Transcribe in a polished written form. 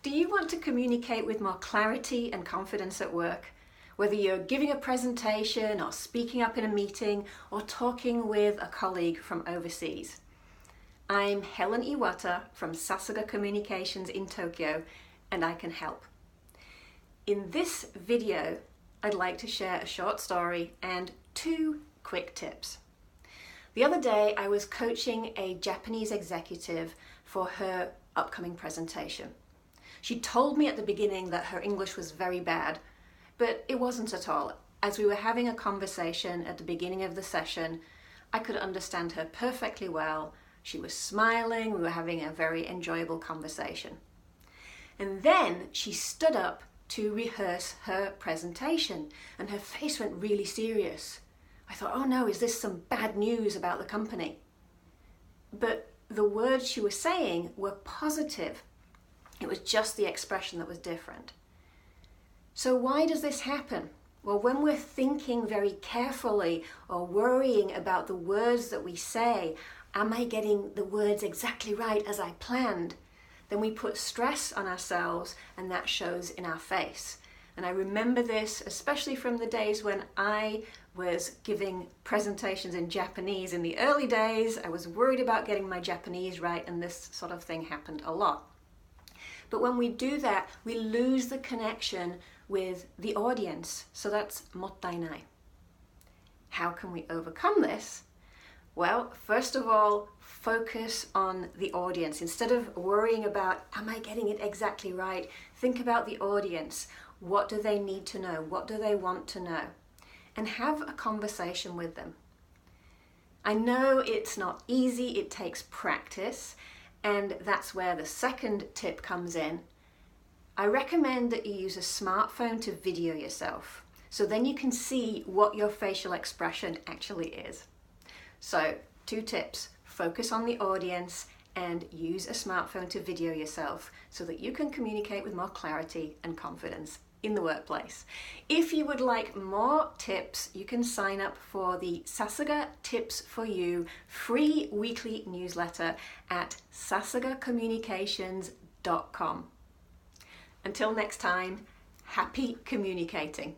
Do you want to communicate with more clarity and confidence at work? Whether you're giving a presentation or speaking up in a meeting or talking with a colleague from overseas. I'm Helen Iwata from Sasaga Communications in Tokyo, and I can help. In this video, I'd like to share a short story and 2 quick tips. The other day, I was coaching a Japanese executive for her upcoming presentation. She told me at the beginning that her English was very bad, but it wasn't at all. As we were having a conversation at the beginning of the session, I could understand her perfectly well. She was smiling, we were having a very enjoyable conversation. And then she stood up to rehearse her presentation, and her face went really serious. I thought, oh no, is this some bad news about the company? But the words she was saying were positive. It was just the expression that was different. So why does this happen? Well, when we're thinking very carefully or worrying about the words that we say, am I getting the words exactly right as I planned? Then we put stress on ourselves, and that shows in our face. And I remember this especially from the days when I was giving presentations in Japanese in the early days. I was worried about getting my Japanese right, and this sort of thing happened a lot. But when we do that, we lose the connection with the audience. So that's mottainai. How can we overcome this? Well, first of all, focus on the audience. Instead of worrying about, am I getting it exactly right? Think about the audience. What do they need to know? What do they want to know? And have a conversation with them. I know it's not easy, it takes practice. And that's where the second tip comes in. I recommend that you use a smartphone to video yourself, so then you can see what your facial expression actually is. So 2 tips, focus on the audience and use a smartphone to video yourself so that you can communicate with more clarity and confidence in the workplace. If you would like more tips, you can sign up for the Sasaga Tips for You free weekly newsletter at sasagacommunications.com. Until next time, happy communicating.